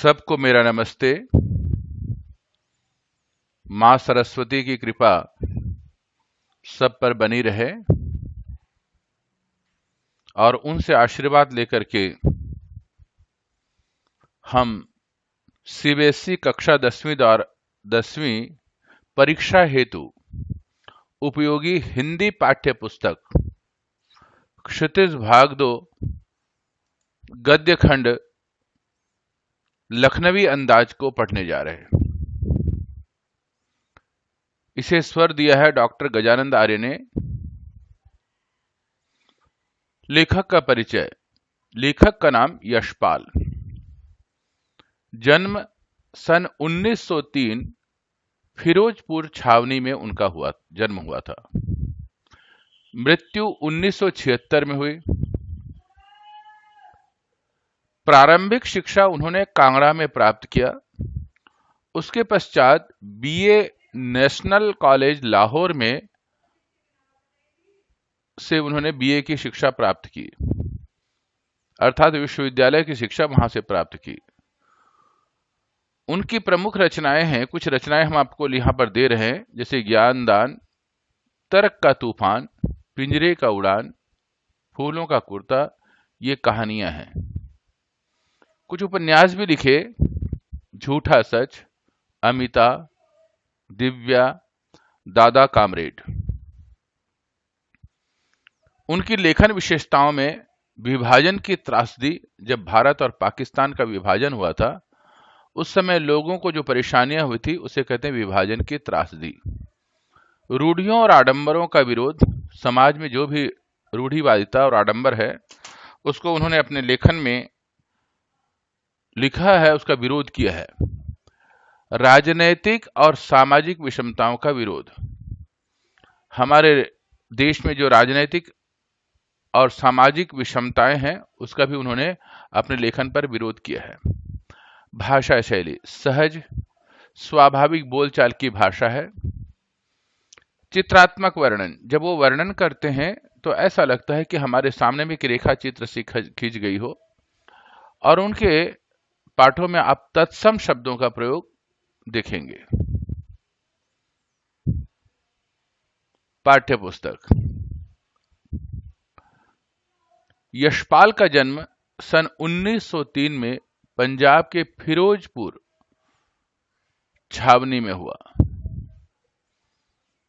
सबको मेरा नमस्ते। मां सरस्वती की कृपा सब पर बनी रहे और उनसे आशीर्वाद लेकर के हम सीबीएसई कक्षा 10वीं परीक्षा हेतु उपयोगी हिंदी पाठ्य पुस्तक क्षितिज भाग 2 गद्य खंड लखनवी अंदाज को पढ़ने जा रहे हैं। इसे स्वर दिया है डॉक्टर गजानंद आर्य ने। लेखक का परिचय। लेखक का नाम यशपाल। जन्म सन 1903 फिरोजपुर छावनी में उनका जन्म हुआ था। मृत्यु 1976 में हुई। प्रारंभिक शिक्षा उन्होंने कांगड़ा में प्राप्त किया। उसके पश्चात बीए नेशनल कॉलेज लाहौर में से उन्होंने बीए की शिक्षा प्राप्त की, अर्थात विश्वविद्यालय की शिक्षा वहां से प्राप्त की। उनकी प्रमुख रचनाएं हैं, कुछ रचनाएं हम आपको यहां पर दे रहे हैं, जैसे ज्ञानदान, तर्क का तूफान, पिंजरे का उड़ान, फूलों का कुर्ता, ये कहानियां हैं। कुछ उपन्यास भी लिखे, झूठा सच, अमिता, दिव्या, दादा कामरेड। उनकी लेखन विशेषताओं में विभाजन की त्रासदी, जब भारत और पाकिस्तान का विभाजन हुआ था उस समय लोगों को जो परेशानियां हुई थी उसे कहते हैं विभाजन की त्रासदी। रूढ़ियों और आडंबरों का विरोध, समाज में जो भी रूढ़िवादिता और आडंबर है उसको उन्होंने अपने लेखन में लिखा है, उसका विरोध किया है। राजनैतिक और सामाजिक विषमताओं का विरोध, हमारे देश में जो राजनैतिक और सामाजिक विषमताएं हैं उसका भी उन्होंने अपने लेखन पर विरोध किया है। भाषा शैली सहज स्वाभाविक बोलचाल की भाषा है। चित्रात्मक वर्णन, जब वो वर्णन करते हैं तो ऐसा लगता है कि हमारे सामने में एक रेखा चित्र से खींच गई हो, और उनके पाठों में आप तत्सम शब्दों का प्रयोग देखेंगे। पाठ्य पुस्तक। यशपाल का जन्म सन 1903 में पंजाब के फिरोजपुर छावनी में हुआ।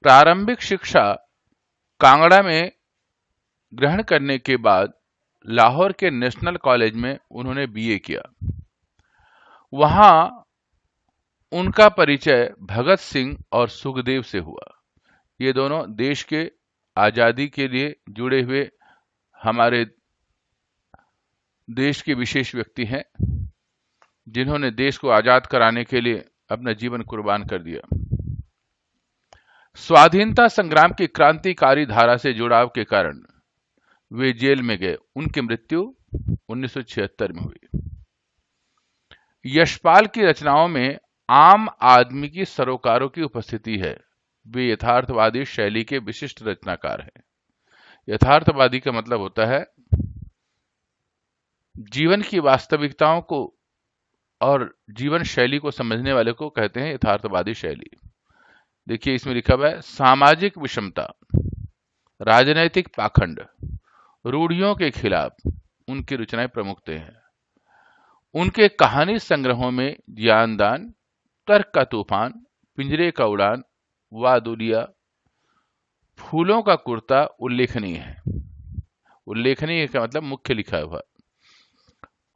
प्रारंभिक शिक्षा कांगड़ा में ग्रहण करने के बाद लाहौर के नेशनल कॉलेज में उन्होंने बीए किया। वहां उनका परिचय भगत सिंह और सुखदेव से हुआ। ये दोनों देश के आजादी के लिए जुड़े हुए हमारे देश के विशेष व्यक्ति हैं, जिन्होंने देश को आजाद कराने के लिए अपना जीवन कुर्बान कर दिया। स्वाधीनता संग्राम की क्रांतिकारी धारा से जुड़ाव के कारण वे जेल में गए। उनकी मृत्यु 1976 में हुई। यशपाल की रचनाओं में आम आदमी की सरोकारों की उपस्थिति है। वे यथार्थवादी शैली के विशिष्ट रचनाकार हैं। यथार्थवादी का मतलब होता है जीवन की वास्तविकताओं को और जीवन शैली को समझने वाले को कहते हैं यथार्थवादी शैली। देखिए इसमें लिखा हुआ है सामाजिक विषमता, राजनैतिक पाखंड, रूढ़ियों के खिलाफ उनकी रचनाएं प्रमुखते हैं। उनके कहानी संग्रहों में ज्ञानदान, तर्क का तूफान, पिंजरे का उड़ान, वादुलिया, फूलों का कुर्ता उल्लेखनीय है। उल्लेखनीय का मतलब मुख्य लिखा हुआ।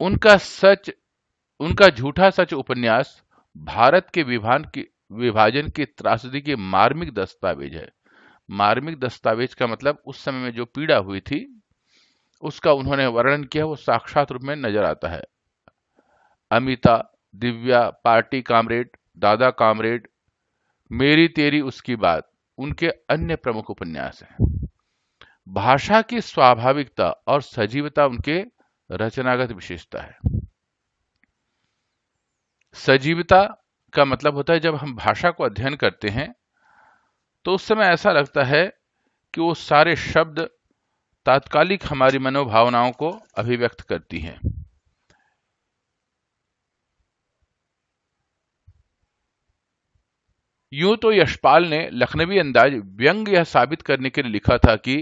उनका झूठा सच उपन्यास भारत के विभाजन की त्रासदी की मार्मिक दस्तावेज है। मार्मिक दस्तावेज का मतलब उस समय में जो पीड़ा हुई थी उसका उन्होंने वर्णन किया, वो साक्षात रूप में नजर आता है। अमिता, दिव्या, पार्टी कामरेड, दादा कामरेड, मेरी तेरी उसकी बात उनके अन्य प्रमुख उपन्यास हैं। भाषा की स्वाभाविकता और सजीवता उनके रचनागत विशेषता है। सजीवता का मतलब होता है जब हम भाषा को अध्ययन करते हैं तो उस समय ऐसा लगता है कि वो सारे शब्द तात्कालिक हमारी मनोभावनाओं को अभिव्यक्त करती हैं। यूं तो यशपाल ने लखनवी अंदाज व्यंग यह साबित करने के लिए लिखा था कि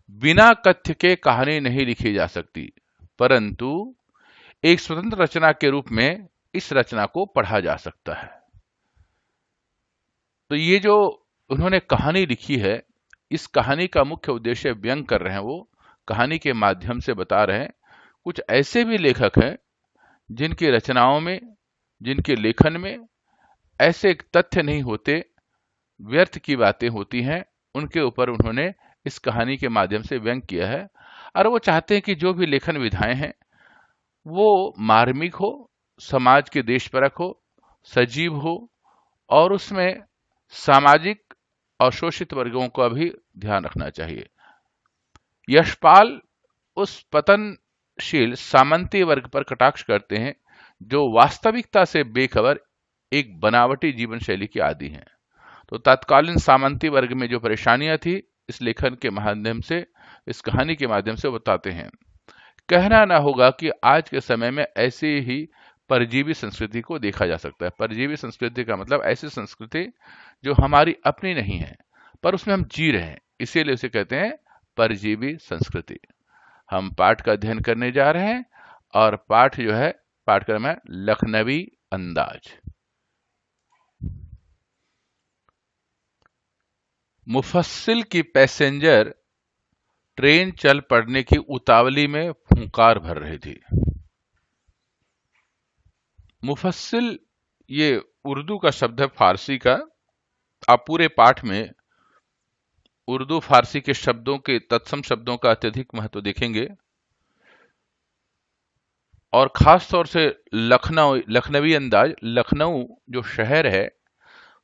बिना कथ्य के कहानी नहीं लिखी जा सकती, परंतु एक स्वतंत्र रचना के रूप में इस रचना को पढ़ा जा सकता है। तो ये जो उन्होंने कहानी लिखी है, इस कहानी का मुख्य उद्देश्य व्यंग कर रहे हैं, वो कहानी के माध्यम से बता रहे हैं कुछ ऐसे भी लेखक हैं जिनकी रचनाओं में, जिनके लेखन में ऐसे तथ्य नहीं होते, व्यर्थ की बातें होती हैं, उनके ऊपर उन्होंने इस कहानी के माध्यम से व्यंग किया है। और वो चाहते हैं कि जो भी लेखन विधाएं हैं वो मार्मिक हो, समाज के देशपरक हो, सजीव हो, और उसमें सामाजिक और शोषित वर्गों का भी ध्यान रखना चाहिए। यशपाल उस पतनशील सामंती वर्ग पर कटाक्ष करते हैं जो वास्तविकता से बेखबर एक बनावटी जीवन शैली के आदी हैं। तो तत्कालीन सामंती वर्ग में जो परेशानियां थी, इस लेखन के माध्यम से, इस कहानी के माध्यम से बताते हैं। कहना ना होगा कि आज के समय में ऐसी ही परजीवी संस्कृति को देखा जा सकता है। परजीवी संस्कृति का मतलब ऐसी संस्कृति जो हमारी अपनी नहीं है, पर उसमें हम जी रहे हैं, इसीलिए उसे कहते हैं परजीवी संस्कृति। हम पाठ का अध्ययन करने जा रहे हैं और पाठ जो है, पाठक्रम है लखनवी अंदाज। मुफस्सिल की पैसेंजर ट्रेन चल पड़ने की उतावली में फूंकार भर रही थी। मुफस्सिल ये उर्दू का शब्द है, फारसी का। आप पूरे पाठ में उर्दू फारसी के शब्दों के, तत्सम शब्दों का अत्यधिक महत्व देखेंगे, और खास तौर से लखनवी अंदाज, लखनऊ जो शहर है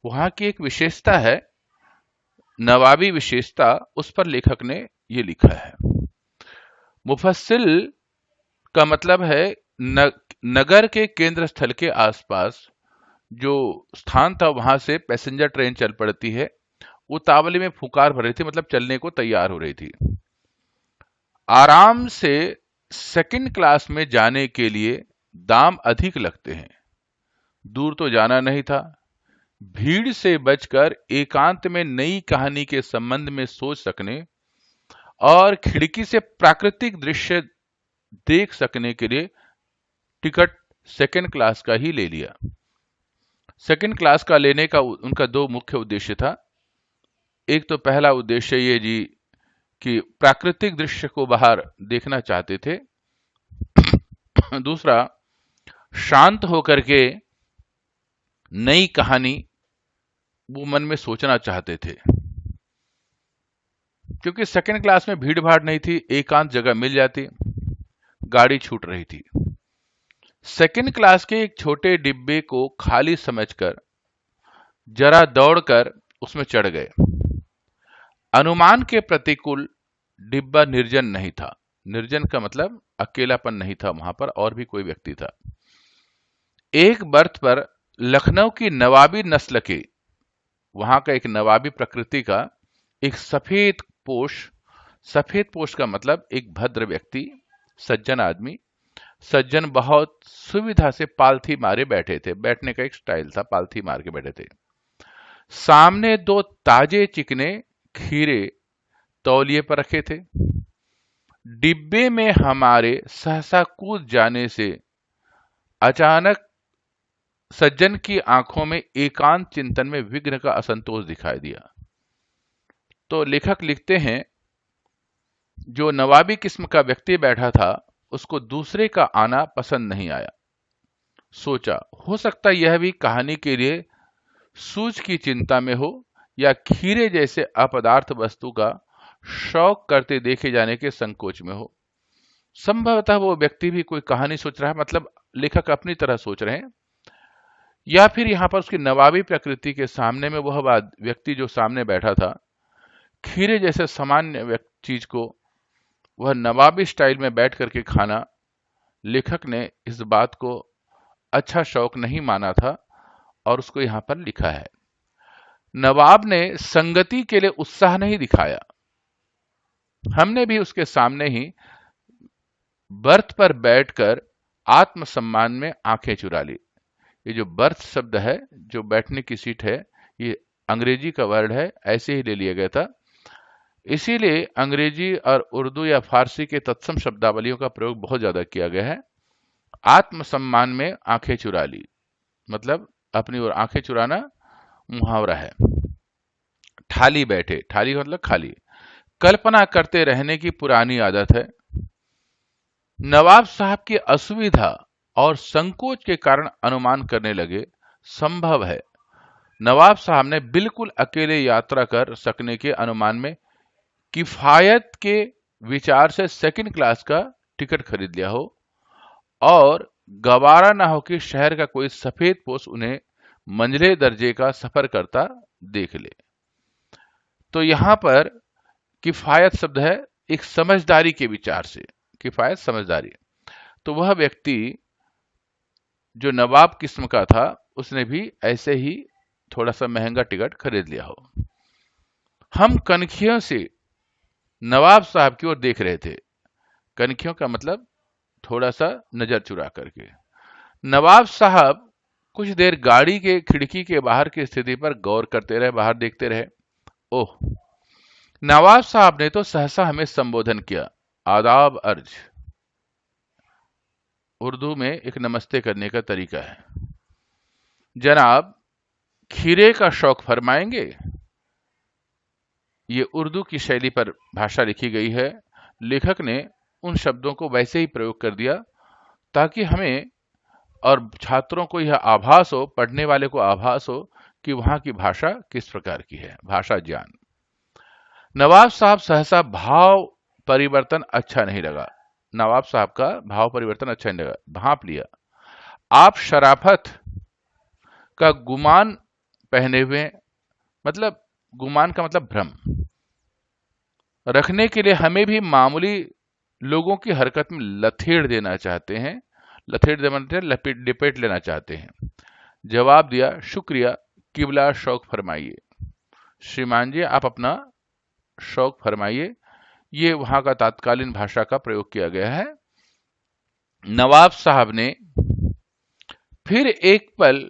वहां की एक विशेषता है, नवाबी विशेषता, उस पर लेखक ने ये लिखा है। मुफस्सिल का मतलब है नगर के केंद्र स्थल के आसपास जो स्थान था वहां से पैसेंजर ट्रेन चल पड़ती है, उतावली में फुकार भर रही थी, मतलब चलने को तैयार हो रही थी। आराम से सेकंड क्लास में जाने के लिए दाम अधिक लगते हैं। दूर तो जाना नहीं था, भीड़ से बचकर एकांत में नई कहानी के संबंध में सोच सकने और खिड़की से प्राकृतिक दृश्य देख सकने के लिए टिकट सेकंड क्लास का ही ले लिया। सेकंड क्लास का लेने का उनका दो मुख्य उद्देश्य था। एक तो पहला उद्देश्य ये जी कि प्राकृतिक दृश्य को बाहर देखना चाहते थे, दूसरा शांत होकर के नई कहानी वो मन में सोचना चाहते थे। क्योंकि सेकंड क्लास में भीड़ भाड़ नहीं थी, एकांत जगह मिल जाती, गाड़ी छूट रही थी। सेकंड क्लास के एक छोटे डिब्बे को खाली समझकर जरा दौड़कर उसमें चढ़ गए। अनुमान के प्रतिकूल डिब्बा निर्जन नहीं था। निर्जन का मतलब अकेलापन नहीं था, वहां पर और भी कोई व्यक्ति था। एक बर्थ पर लखनऊ की नवाबी नस्ल के, वहां का एक नवाबी प्रकृति का एक सफेद पोश का मतलब एक भद्र व्यक्ति, सज्जन आदमी, सज्जन बहुत सुविधा से पालथी मारे बैठे थे। बैठने का एक स्टाइल था, पालथी मार के बैठे थे। सामने दो ताजे चिकने खीरे तौलिए पर रखे थे। डिब्बे में हमारे सहसा कूद जाने से अचानक सज्जन की आंखों में एकांत चिंतन में विघ्न का असंतोष दिखाई दिया। तो लेखक लिखते हैं, जो नवाबी किस्म का व्यक्ति बैठा था उसको दूसरे का आना पसंद नहीं आया। सोचा हो सकता यह भी कहानी के लिए सूझ की चिंता में हो या खीरे जैसे अपदार्थ वस्तु का शौक करते देखे जाने के संकोच में हो। संभवतः वो व्यक्ति भी कोई कहानी सोच रहा है, मतलब लेखक अपनी तरह सोच रहे हैं, या फिर यहां पर उसकी नवाबी प्रकृति के सामने में वह व्यक्ति जो सामने बैठा था, खीरे जैसे सामान्य चीज को वह नवाबी स्टाइल में बैठ करके खाना, लेखक ने इस बात को अच्छा शौक नहीं माना था और उसको यहां पर लिखा है। नवाब ने संगति के लिए उत्साह नहीं दिखाया। हमने भी उसके सामने ही बर्थ पर बैठकर आत्मसम्मान में आंखें चुरा ली। ये जो बर्थ शब्द है, जो बैठने की सीट है, ये अंग्रेजी का वर्ड है, ऐसे ही ले लिया गया था। इसीलिए अंग्रेजी और उर्दू या फारसी के तत्सम शब्दावलियों का प्रयोग बहुत ज्यादा किया गया है। आत्मसम्मान में आंखें चुरा ली, मतलब अपनी ओर आंखें चुराना मुहावरा है। ठाली बैठे, ठाली का मतलब खाली। कल्पना करते रहने की पुरानी आदत है। नवाब साहब की असुविधा और संकोच के कारण अनुमान करने लगे, संभव है नवाब साहब ने बिल्कुल अकेले यात्रा कर सकने के अनुमान में किफायत के विचार से सेकंड क्लास का टिकट खरीद लिया हो और गवारा ना हो कि शहर का कोई सफेद पोश उन्हें मंझले दर्जे का सफर करता देख ले। तो यहां पर किफायत शब्द है एक समझदारी के विचार से, किफायत समझदारी। तो वह व्यक्ति जो नवाब किस्म का था उसने भी ऐसे ही थोड़ा सा महंगा टिकट खरीद लिया हो। हम कनखियों से नवाब साहब की ओर देख रहे थे। कनखियों का मतलब थोड़ा सा नजर चुरा करके। नवाब साहब कुछ देर गाड़ी के खिड़की के बाहर की स्थिति पर गौर करते रहे, बाहर देखते रहे। ओह, नवाब साहब ने तो सहसा हमें संबोधन किया। आदाब अर्ज उर्दू में एक नमस्ते करने का तरीका है। जनाब, खीरे का शौक फरमाएंगे? ये उर्दू की शैली पर भाषा लिखी गई है। लेखक ने उन शब्दों को वैसे ही प्रयोग कर दिया ताकि हमें और छात्रों को यह आभास हो, पढ़ने वाले को आभास हो कि वहां की भाषा किस प्रकार की है, भाषा ज्ञान। नवाब साहब सहसा भाव परिवर्तन अच्छा नहीं लगा। नवाब साहब का भाव परिवर्तन अच्छा नहीं लगा, भांप लिया। आप शराफत का गुमान पहने हुए, मतलब गुमान का मतलब भ्रम रखने के लिए हमें भी मामूली लोगों की हरकत में लथेड़ देना चाहते हैं। लथेड़ देना मतलब लपेट लेना चाहते हैं। जवाब दिया, शुक्रिया, किबला शौक फरमाइए। श्रीमान जी, आप अपना शौक फरमाइए। ये वहां का तात्कालीन भाषा का प्रयोग किया गया है। नवाब साहब ने फिर एक पल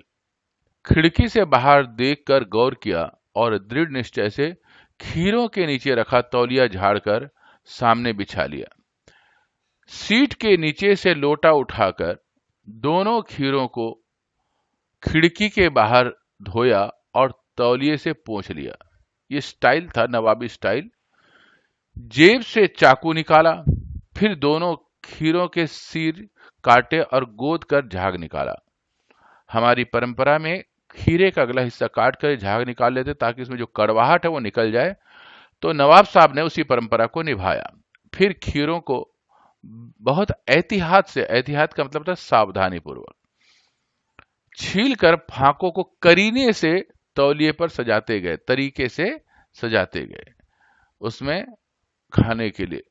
खिड़की से बाहर देखकर गौर किया और दृढ़ निश्चय से खीरों के नीचे रखा तौलिया झाड़कर सामने बिछा लिया। सीट के नीचे से लोटा उठाकर दोनों खीरों को खिड़की के बाहर धोया और तौलिए से पोंछ लिया। ये स्टाइल था, नवाबी स्टाइल। जेब से चाकू निकाला, फिर दोनों खीरों के सिर काटे और गोद कर झाग निकाला। हमारी परंपरा में खीरे का अगला हिस्सा काट कर झाग निकाल लेते ताकि इसमें जो कड़वाहट है वो निकल जाए। तो नवाब साहब ने उसी परंपरा को निभाया। फिर खीरों को बहुत एहतियात से, एहतियात का मतलब था सावधानी पूर्वक, छील कर फांकों को करीने से तौलिए पर सजाते गए, तरीके से सजाते गए उसमें खाने के लिए।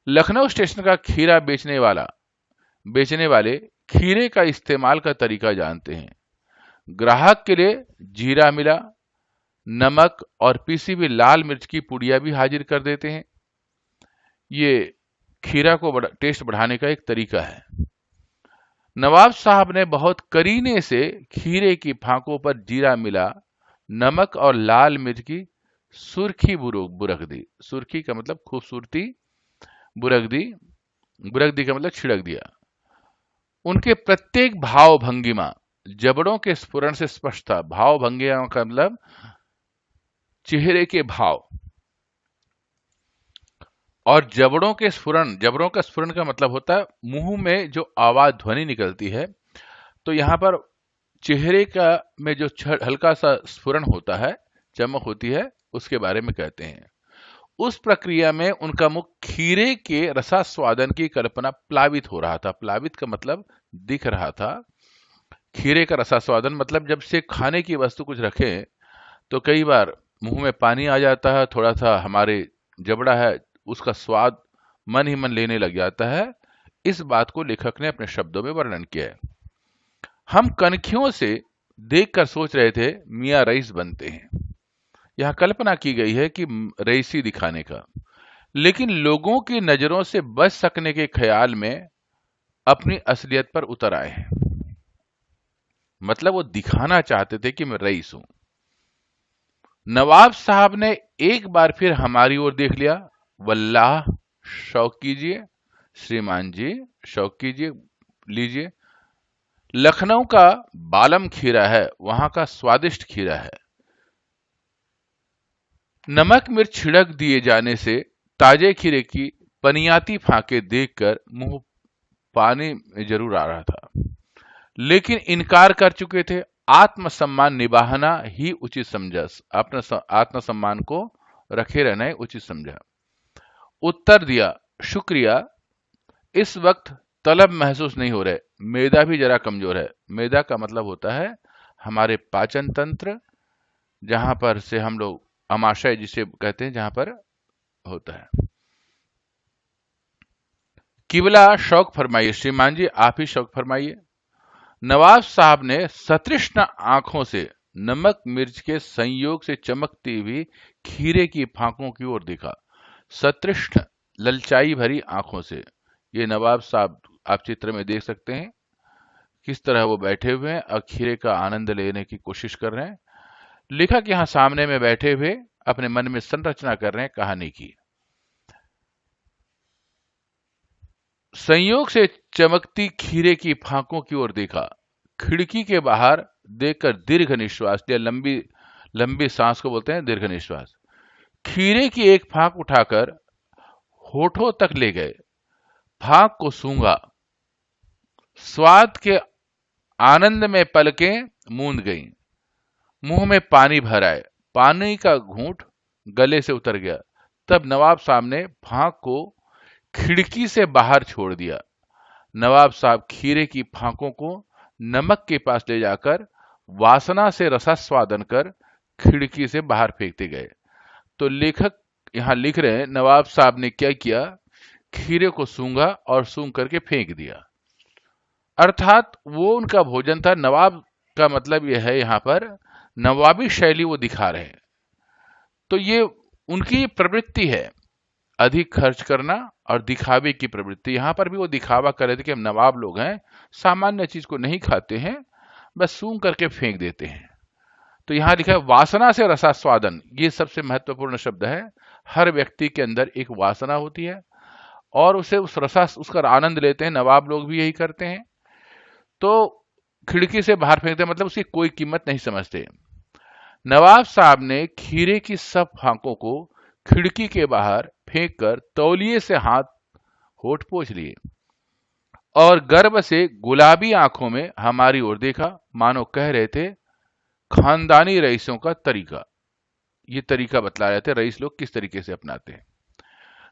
लखनऊ स्टेशन का खीरा बेचने वाले खीरे का इस्तेमाल का तरीका जानते हैं। ग्राहक के लिए जीरा मिला, नमक और पीसी हुई लाल मिर्च की पुड़िया भी हाजिर कर देते हैं। ये खीरा को टेस्ट बढ़ाने का एक तरीका है। नवाब साहब ने बहुत करीने से खीरे की फांकों पर जीरा मिला, नमक और लाल मिर्च की सुर्खी बुरक दी। सुर्खी का मतलब खूबसूरती, बुरक दी का मतलब छिड़क दिया। उनके प्रत्येक भाव भंगिमा जबड़ों के स्फुरण से स्पष्ट था। भाव भंगिमा का मतलब चेहरे के भाव, और जबड़ों का स्फुरण का मतलब होता है मुंह में जो आवाज, ध्वनि निकलती है। तो यहां पर चेहरे का में जो हल्का सा स्फुरण होता है, चमक होती है, उसके बारे में कहते हैं। उस प्रक्रिया में उनका मुख खीरे के रसास्वादन की कल्पना प्लावित हो रहा था। प्लावित का मतलब दिख रहा था। खीरे का रसास्वादन मतलब जब से खाने की वस्तु कुछ रखें तो कई बार मुंह में पानी आ जाता है, थोड़ा सा हमारे जबड़ा है उसका स्वाद मन ही मन लेने लग जाता है। इस बात को लेखक ने अपने शब्दों में वर्णन किया है। हम कनखियों से देखकर सोच रहे थे मियां रईस बनते हैं। यहां कल्पना की गई है कि रईसी दिखाने का, लेकिन लोगों की नजरों से बच सकने के ख्याल में अपनी असलियत पर उतर आए हैं। मतलब वो दिखाना चाहते थे कि मैं रईस हूं। नवाब साहब ने एक बार फिर हमारी ओर देख लिया। वल्लाह, शौक कीजिए श्रीमान जी, शौक कीजिए, लीजिए। लखनऊ का बालम खीरा है, वहां का स्वादिष्ट खीरा है। नमक मिर्च छिड़क दिए जाने से ताजे खीरे की पनियाती फांके देखकर मुंह पानी में जरूर आ रहा था, लेकिन इनकार कर चुके थे। आत्मसम्मान निभाना ही उचित समझा, अपना आत्मसम्मान को रखे रहना ही उचित समझा। उत्तर दिया, शुक्रिया, इस वक्त तलब महसूस नहीं हो रहे, मेदा भी जरा कमजोर है। मेदा का मतलब होता है हमारे पाचन तंत्र, जहां पर से हम लोग अमाशय जिसे कहते हैं, जहां पर होता है। किबला, शौक फरमाइए श्रीमान जी, आप ही शौक फरमाइए। नवाब साहब ने सतृष्ण आंखों से नमक मिर्च के संयोग से चमकती हुई खीरे की फांकों की ओर देखा। सतृष्ण, ललचाई भरी आंखों से। ये नवाब साहब आप चित्र में देख सकते हैं किस तरह वो बैठे हुए हैं और खीरे का आनंद लेने की कोशिश कर रहे हैं। लेखक यहां सामने में बैठे हुए अपने मन में संरचना कर रहे हैं कहानी की। संयोग से चमकती खीरे की फांकों की ओर देखा। खिड़की के बाहर देखकर दीर्घ निश्वास लिया। लंबी लंबी सांस को बोलते हैं दीर्घ निश्वास। खीरे की एक फांक उठाकर होठों तक ले गए। फांक को सूंघा। स्वाद के आनंद में पलकें मूंद गईं। मुंह में पानी भर आए। पानी का घूंट गले से उतर गया। तब नवाब साहब ने फांक को खिड़की से बाहर छोड़ दिया। नवाब साहब खीरे की फांकों को नमक के पास ले जाकर वासना से रसास्वादन कर खिड़की से बाहर फेंकते गए। तो लेखक यहां लिख रहे हैं नवाब साहब ने क्या किया, खीरे को सूंघा और सूंघ करके फेंक दिया। अर्थात वो उनका भोजन था। नवाब का मतलब यह है, यहां पर नवाबी शैली वो दिखा रहे हैं। तो ये उनकी प्रवृत्ति है, अधिक खर्च करना और दिखावे की प्रवृत्ति। यहां पर भी वो दिखावा कर रहे थे कि हम नवाब लोग हैं, सामान्य चीज को नहीं खाते हैं, बस सूंघ करके फेंक देते हैं। तो यहां लिखा है वासना से रसास्वादन, ये सबसे महत्वपूर्ण शब्द है। हर व्यक्ति के अंदर एक वासना होती है और उसे उस रसा उसका आनंद लेते हैं। नवाब लोग भी यही करते हैं। तो खिड़की से बाहर फेंकते मतलब उसकी कोई कीमत नहीं समझते। नवाब साहब ने खीरे की सब फांकों को खिड़की के बाहर फेंककर तौलिए से हाथ होठ पोंछ लिए और गर्व से गुलाबी आंखों में हमारी ओर देखा, मानो कह रहे थे खानदानी रईसों का तरीका। ये तरीका बतला रहे थे रईस लोग किस तरीके से अपनाते हैं।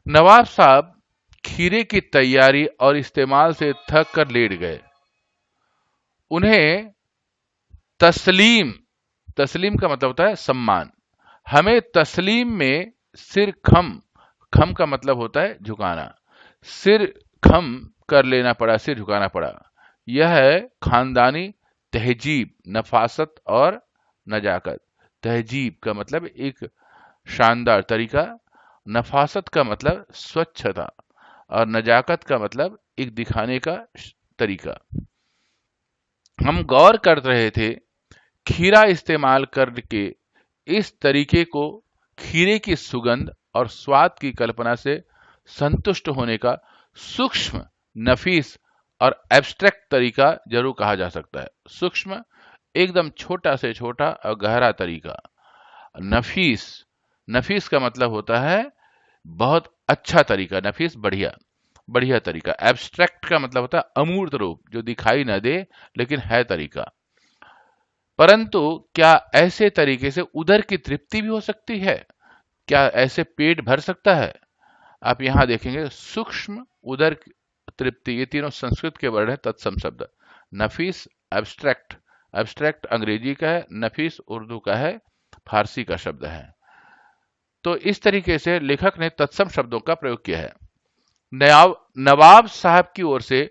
नवाब साहब खीरे की तैयारी और इस्तेमाल से थक कर लेट गए। उन्हें तस्लीम, तस्लीम का मतलब होता है सम्मान, हमें तस्लीम में सिर खम, खम का मतलब होता है झुकाना, सिर खम कर लेना पड़ा, सिर झुकाना पड़ा। यह है खानदानी तहजीब, नफासत और नजाकत। तहजीब का मतलब एक शानदार तरीका, नफासत का मतलब स्वच्छता और नजाकत का मतलब एक दिखाने का तरीका। हम गौर कर रहे थे खीरा इस्तेमाल करके इस तरीके को खीरे की सुगंध और स्वाद की कल्पना से संतुष्ट होने का सूक्ष्म, नफीस और एब्स्ट्रैक्ट तरीका जरूर कहा जा सकता है। सूक्ष्म, एकदम छोटा से छोटा और गहरा तरीका। नफीस, नफीस का मतलब होता है बहुत अच्छा तरीका, नफीस बढ़िया, बढ़िया तरीका। एब्स्ट्रैक्ट का मतलब होता है अमूर्त रूप, जो दिखाई न दे लेकिन है तरीका। परंतु क्या ऐसे तरीके से उदर की तृप्ति भी हो सकती है? क्या ऐसे पेट भर सकता है? आप यहां देखेंगे सूक्ष्म, उदर तृप्ति, ये तीनों संस्कृत के वर्ड है, तत्सम शब्द। नफीस, एब्स्ट्रैक्ट, एब्स्ट्रैक्ट अंग्रेजी का है, नफीस उर्दू का है, फारसी का शब्द है। तो इस तरीके से लेखक ने तत्सम शब्दों का प्रयोग किया है। नवाब साहब की ओर से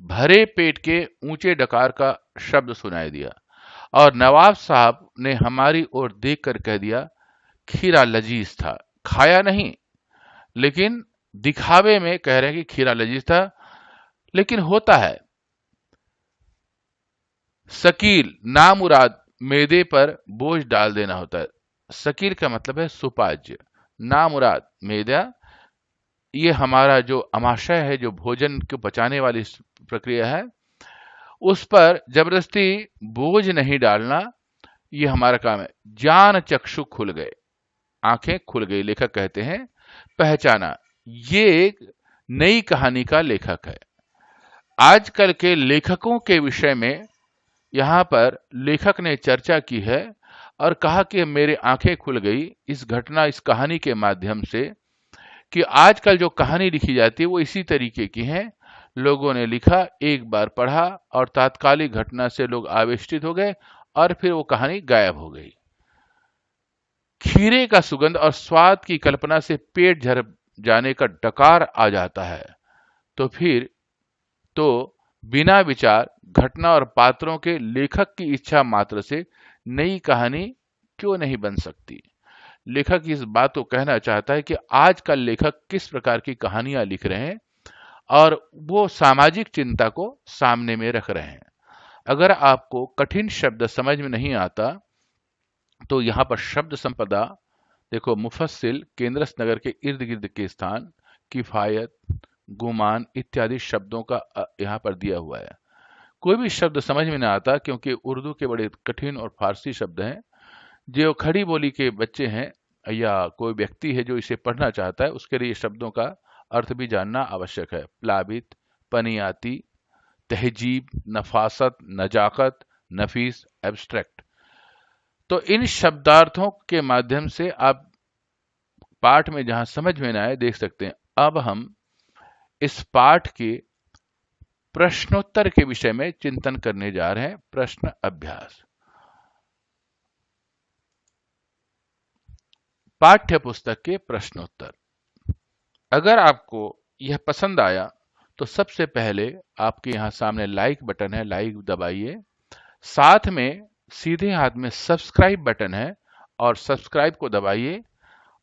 भरे पेट के ऊंचे डकार का शब्द सुनाई दिया और नवाब साहब ने हमारी ओर देखकर कह दिया, खीरा लजीज था। खाया नहीं, लेकिन दिखावे में कह रहे हैं कि खीरा लजीज था। लेकिन होता है शकील, नामुराद मेदे पर बोझ डाल देना होता है। शकील का मतलब है सुपाज्य। नामुराद मेदा, ये हमारा जो अमाशय है, जो भोजन को पचाने वाली प्रक्रिया है, उस पर जबरदस्ती बोझ नहीं डालना, ये हमारा काम है। ज्ञान चक्षु खुल गए, आंखें खुल गई, लेखक कहते हैं। पहचाना, ये एक नई कहानी का लेखक है। आजकल के लेखकों के विषय में यहाँ पर लेखक ने चर्चा की है और कहा कि मेरे आंखें खुल गई इस घटना, इस कहानी के माध्यम से, कि आजकल जो कहानी लिखी जाती है वो इसी तरीके की है। लोगों ने लिखा, एक बार पढ़ा और तात्कालिक घटना से लोग आवेष्टित हो गए और फिर वो कहानी गायब हो गई। खीरे का सुगंध और स्वाद की कल्पना से पेट झर जाने का डकार आ जाता है, तो फिर तो बिना विचार, घटना और पात्रों के लेखक की इच्छा मात्र से नई कहानी क्यों नहीं बन सकती। लेखक इस बात को कहना चाहता है कि आजकल लेखक किस प्रकार की कहानियां लिख रहे हैं और वो सामाजिक चिंता को सामने में रख रहे हैं। अगर आपको कठिन शब्द समझ में नहीं आता तो यहाँ पर शब्द संपदा देखो, मुफस्सिल, केंद्रस नगर के इर्द गिर्द के स्थान, किफायत, गुमान इत्यादि शब्दों का यहाँ पर दिया हुआ है। कोई भी शब्द समझ में ना आता क्योंकि उर्दू के बड़े कठिन और फारसी शब्द हैं। जो खड़ी बोली के बच्चे हैं या कोई व्यक्ति है जो इसे पढ़ना चाहता है, उसके लिए शब्दों का अर्थ भी जानना आवश्यक है। प्लाबित, पनियाती, तहजीब, नफासत, नजाकत, नफीस, एब्स्ट्रैक्ट। तो इन शब्दार्थों के माध्यम से आप पाठ में जहां समझ में ना आए देख सकते हैं। अब हम इस पाठ के प्रश्नोत्तर के विषय में चिंतन करने जा रहे हैं। प्रश्न अभ्यास। पाठ्य पुस्तक के प्रश्नोत्तर। अगर आपको यह पसंद आया तो सबसे पहले आपके यहां सामने लाइक बटन है, लाइक दबाइए। साथ में सीधे हाथ में सब्सक्राइब बटन है और सब्सक्राइब को दबाइए।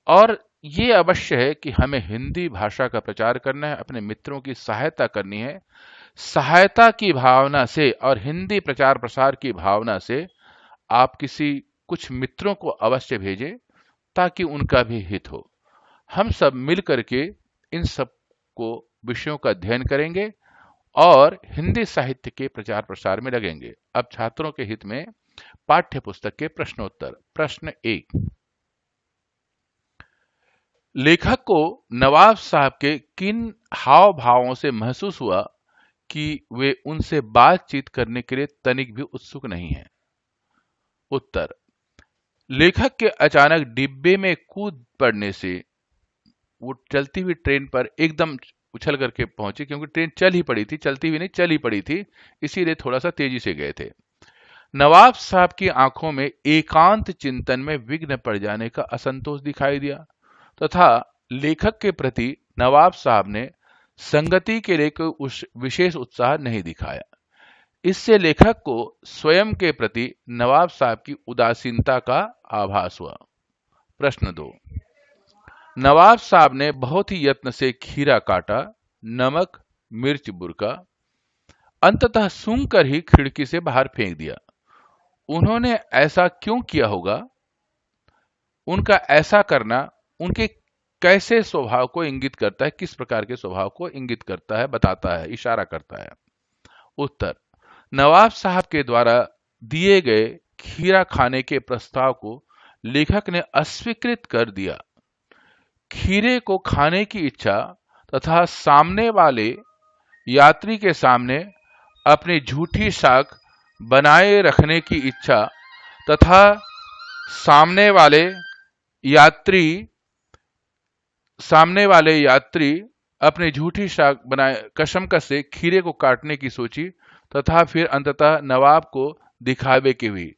और ये अवश्य है कि हमें हिंदी भाषा का प्रचार करना है, अपने मित्रों की सहायता करनी है। सहायता की भावना से और हिंदी प्रचार प्रसार की भावना से आप किसी कुछ मित्रों को अवश्य भेजें ताकि उनका भी हित हो। हम सब मिल करके इन सब को विषयों का अध्ययन करेंगे और हिंदी साहित्य के प्रचार प्रसार में लगेंगे। अब छात्रों के हित में पाठ्य पुस्तक के प्रश्नोत्तर। प्रश्न 1। लेखक को नवाब साहब के किन हाव भावों से महसूस हुआ कि वे उनसे बातचीत करने के लिए तनिक भी उत्सुक नहीं हैं? उत्तर। लेखक के अचानक डिब्बे में कूद पड़ने से वो चलती हुई ट्रेन पर एकदम उछल करके पहुंचे, क्योंकि ट्रेन चल ही पड़ी थी, चलती हुई नहीं चली पड़ी थी, इसीलिए थोड़ा सा तेजी से गए थे। नवाब साहब की आंखों में एकांत चिंतन में विघ्न पड़ जाने का असंतोष दिखाई दिया तथा लेखक के प्रति नवाब साहब ने संगति के लिए कोई विशेष उत्साह नहीं दिखाया। इससे लेखक को स्वयं के प्रति नवाब साहब की उदासीनता का आभास हुआ। प्रश्न 2। नवाब साहब ने बहुत ही यत्न से खीरा काटा, नमक मिर्च बुरका, अंततः सूंघ कर ही खिड़की से बाहर फेंक दिया। उन्होंने ऐसा क्यों किया होगा? उनका ऐसा करना उनके कैसे स्वभाव को इंगित करता है, किस प्रकार के स्वभाव को इंगित करता है, बताता है, इशारा करता है? उत्तर। नवाब साहब के द्वारा दिए गए खीरा खाने के प्रस्ताव को लेखक ने अस्वीकृत कर दिया। खीरे को खाने की इच्छा तथा सामने वाले यात्री के सामने अपनी झूठी साख बनाए रखने की इच्छा तथा सामने वाले यात्री अपनी झूठी साख बनाए कशमकश से खीरे को काटने की सोची तथा फिर अंततः नवाब को दिखावे की हुई।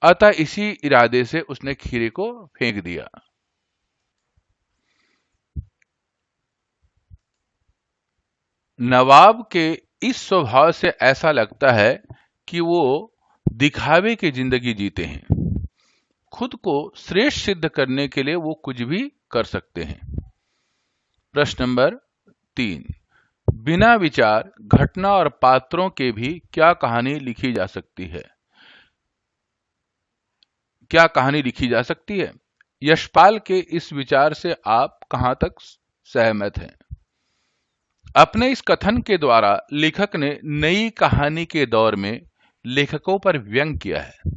अतः इसी इरादे से उसने खीरे को फेंक दिया। नवाब के इस स्वभाव से ऐसा लगता है कि वो दिखावे की जिंदगी जीते हैं। खुद को श्रेष्ठ सिद्ध करने के लिए वो कुछ भी कर सकते हैं। प्रश्न नंबर 3। बिना विचार, घटना और पात्रों के भी क्या कहानी लिखी जा सकती है? क्या कहानी लिखी जा सकती है? यशपाल के इस विचार से आप कहां तक सहमत हैं? अपने इस कथन के द्वारा लेखक ने नई कहानी के दौर में लेखकों पर व्यंग किया है।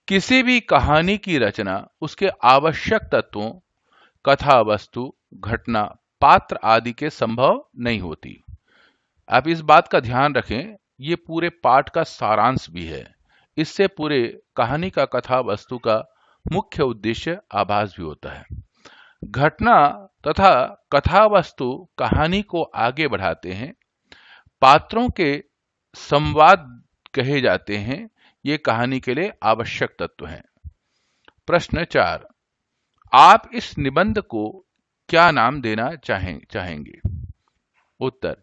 किसी भी कहानी की रचना उसके आवश्यक तत्वों, कथा वस्तु, घटना, पात्र आदि के संभव नहीं होती। आप इस बात का ध्यान रखें, ये पूरे पाठ का सारांश भी है। इससे पूरे कहानी का कथा वस्तु का मुख्य उद्देश्य आभास भी होता है। घटना तथा कथा वस्तु कहानी को आगे बढ़ाते हैं। पात्रों के संवाद कहे जाते हैं। ये कहानी के लिए आवश्यक तत्व हैं। प्रश्न 4, आप इस निबंध को क्या नाम देना चाहेंगे? उत्तर,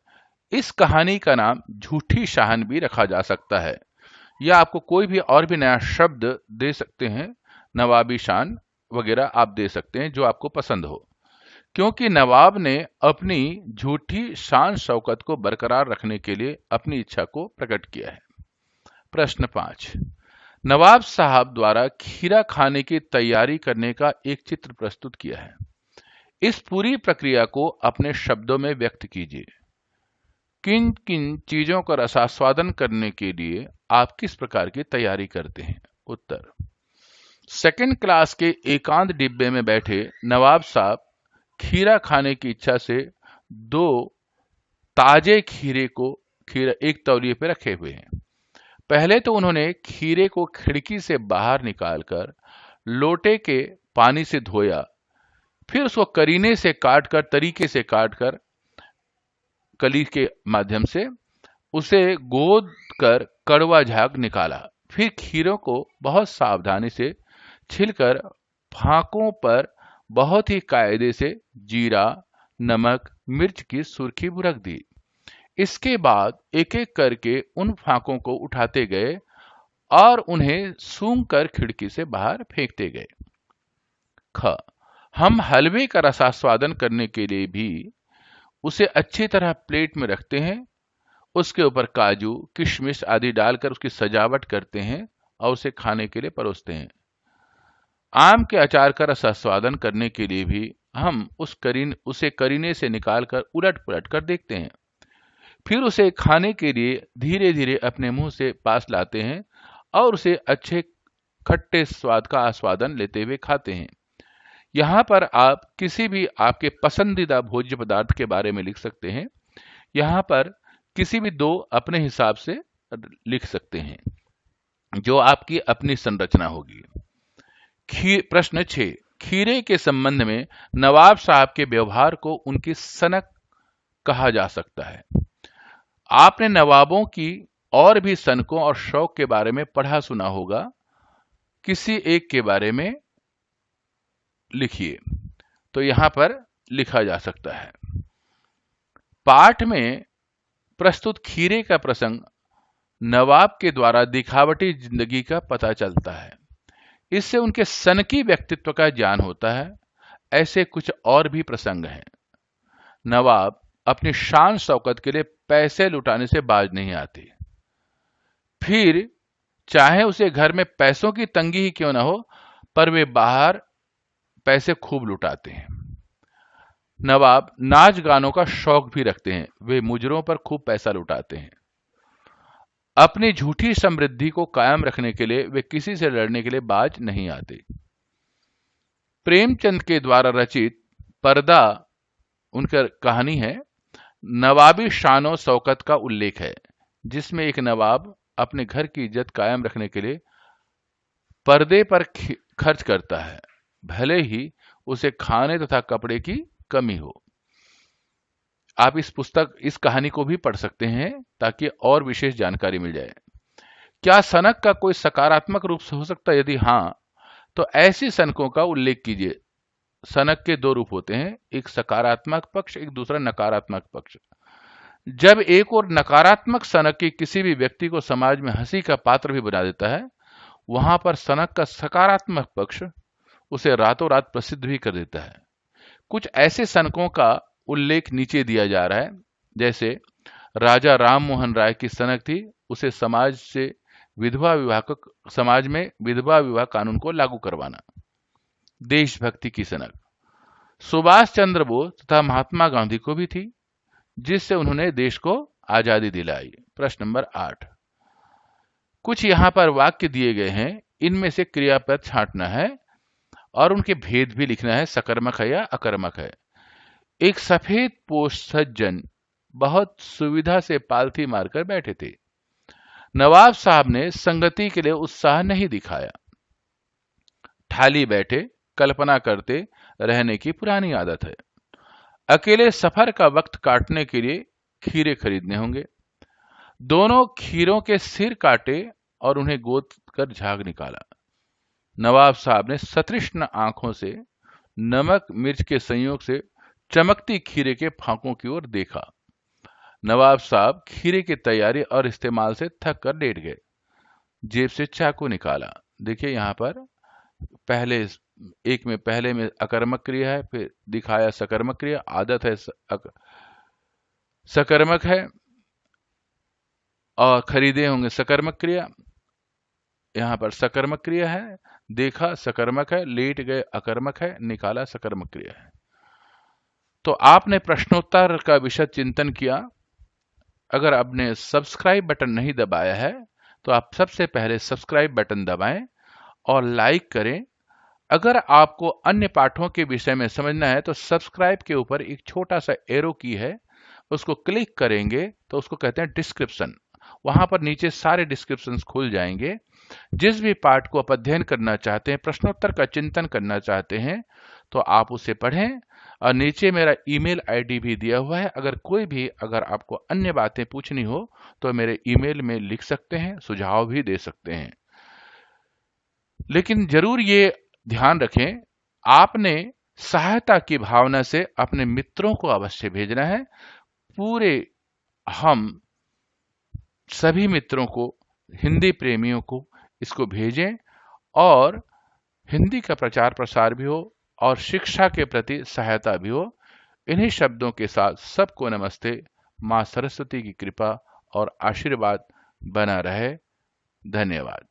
इस कहानी का नाम झूठी शान भी रखा जा सकता है, या आपको कोई भी और भी नया शब्द दे सकते हैं। नवाबी शान वगैरह आप दे सकते हैं, जो आपको पसंद हो, क्योंकि नवाब ने अपनी झूठी शान शौकत को बरकरार रखने के लिए अपनी इच्छा को प्रकट किया है। प्रश्न 5, नवाब साहब द्वारा खीरा खाने की तैयारी करने का एक चित्र प्रस्तुत किया है। इस पूरी प्रक्रिया को अपने शब्दों में व्यक्त कीजिए। किन किन चीजों का रसास्वादन करने के लिए आप किस प्रकार की तैयारी करते हैं? उत्तर, सेकंड क्लास के एकांत डिब्बे में बैठे नवाब साहब खीरा खाने की इच्छा से 2 ताजे खीरा एक तौलिए पे रखे हुए हैं। पहले तो उन्होंने खीरे को खिड़की से बाहर निकालकर लोटे के पानी से धोया, फिर उसको तरीके से काटकर कली के माध्यम से उसे गोद कर कड़वा झाग निकाला। फिर खीरों को बहुत सावधानी से छिलकर फांकों पर बहुत ही कायदे से जीरा, नमक, मिर्च की सुर्खी बुरक दी। इसके बाद एक एक करके उन फांकों को उठाते गए और उन्हें सूंघ कर खिड़की से बाहर फेंकते गए। ख, हम हलवे का रसास्वादन करने के लिए भी उसे अच्छी तरह प्लेट में रखते हैं। उसके ऊपर काजू, किशमिश आदि डालकर उसकी सजावट करते हैं और उसे खाने के लिए परोसते हैं। आम के अचार का रसास्वादन करने के लिए भी हम उसे करीने से निकालकर उलट पुलट कर देखते हैं। फिर उसे खाने के लिए धीरे धीरे अपने मुंह से पास लाते हैं और उसे अच्छे खट्टे स्वाद का आस्वादन लेते हुए खाते हैं। यहाँ पर आप किसी भी आपके पसंदीदा भोज्य पदार्थ के बारे में लिख सकते हैं। यहाँ पर किसी भी 2 अपने हिसाब से लिख सकते हैं, जो आपकी अपनी संरचना होगी। प्रश्न 6, खीरे के संबंध में नवाब साहब के व्यवहार को उनकी सनक कहा जा सकता है। आपने नवाबों की और भी सनकों और शौक के बारे में पढ़ा सुना होगा। किसी एक के बारे में लिखिए, तो यहां पर लिखा जा सकता है। पाठ में प्रस्तुत खीरे का प्रसंग नवाब के द्वारा दिखावटी जिंदगी का पता चलता है। इससे उनके सनकी व्यक्तित्व का ज्ञान होता है। ऐसे कुछ और भी प्रसंग हैं। नवाब अपनी शान शौकत के लिए पैसे लुटाने से बाज नहीं आते, फिर चाहे उसे घर में पैसों की तंगी ही क्यों ना हो, पर वे बाहर पैसे खूब लुटाते हैं। नवाब नाच गानों का शौक भी रखते हैं। वे मुजरों पर खूब पैसा लुटाते हैं। अपनी झूठी समृद्धि को कायम रखने के लिए वे किसी से लड़ने के लिए बाज नहीं आते। प्रेमचंद के द्वारा रचित पर्दा उनका कहानी है। नवाबी शानो शौकत का उल्लेख है, जिसमें एक नवाब अपने घर की इज्जत कायम रखने के लिए पर्दे पर खर्च करता है, भले ही उसे खाने तथा कपड़े की कमी हो। आप इस कहानी को भी पढ़ सकते हैं ताकि और विशेष जानकारी मिल जाए। क्या सनक का कोई सकारात्मक रूप हो सकता है? यदि हाँ, तो ऐसी सनकों का उल्लेख कीजिए। सनक के 2 रूप होते हैं, एक सकारात्मक पक्ष, एक दूसरा नकारात्मक पक्ष। जब एक और नकारात्मक सनक की किसी भी व्यक्ति को समाज में हंसी का पात्र भी बना देता है, वहां पर सनक का सकारात्मक पक्ष उसे रातों रात प्रसिद्ध भी कर देता है। कुछ ऐसे सनकों का उल्लेख नीचे दिया जा रहा है। जैसे राजा राम मोहन राय की सनक थी, उसे समाज में विधवा विवाह कानून को लागू करवाना। देशभक्ति की सनक सुभाष चंद्र बोस तथा महात्मा गांधी को भी थी, जिससे उन्होंने देश को आजादी दिलाई। प्रश्न नंबर 8, कुछ यहां पर वाक्य दिए गए हैं, इनमें से क्रियापद छांटना है और उनके भेद भी लिखना है, सकर्मक है या अकर्मक है। एक सफेद पोश सज्जन बहुत सुविधा से पालथी मारकर बैठे थे। नवाब साहब ने संगति के लिए उत्साह नहीं दिखाया। ठाली बैठे कल्पना करते रहने की पुरानी आदत है। अकेले सफर का वक्त काटने के लिए खीरे खरीदने होंगे। दोनों खीरों के सिर काटे और उन्हें गोद कर झाग निकाला। नवाब साहब ने सतृष्ण आंखों से नमक मिर्च के संयोग से चमकती खीरे के फांकों की ओर देखा। नवाब साहब खीरे की तैयारी और इस्तेमाल से थक कर लेट गए। जेब से चाकू निकाला। देखिए यहां पर पहले में अकर्मक क्रिया है, फिर दिखाया सकर्मक क्रिया, आदत है सकर्मक है और खरीदे होंगे सकर्मक क्रिया। यहां पर सकर्मक क्रिया है, देखा सकर्मक है, लेट गए अकर्मक है, निकाला सकर्मक क्रिया है। तो आपने प्रश्नोत्तर का विषय चिंतन किया। अगर आपने सब्सक्राइब बटन नहीं दबाया है तो आप सबसे पहले सब्सक्राइब बटन दबाएं और लाइक करें। अगर आपको अन्य पाठों के विषय में समझना है तो सब्सक्राइब के ऊपर एक छोटा सा एरो की है, उसको क्लिक करेंगे तो उसको कहते हैं डिस्क्रिप्शन। वहां पर नीचे सारे डिस्क्रिप्शंस खुल जाएंगे। जिस भी पाठ को आप अध्ययन करना चाहते हैं, प्रश्नोत्तर का चिंतन करना चाहते हैं, तो आप उसे पढ़ें। और नीचे मेरा ईमेल आईडी भी दिया हुआ है। अगर आपको अन्य बातें पूछनी हो तो मेरे ईमेल में लिख सकते हैं, सुझाव भी दे सकते हैं। लेकिन जरूर ये ध्यान रखें, आपने सहायता की भावना से अपने मित्रों को अवश्य भेजना है। पूरे हम सभी मित्रों को, हिंदी प्रेमियों को इसको भेजें और हिंदी का प्रचार प्रसार भी हो और शिक्षा के प्रति सहायता भी हो। इन्हीं शब्दों के साथ सबको नमस्ते। मां सरस्वती की कृपा और आशीर्वाद बना रहे। धन्यवाद।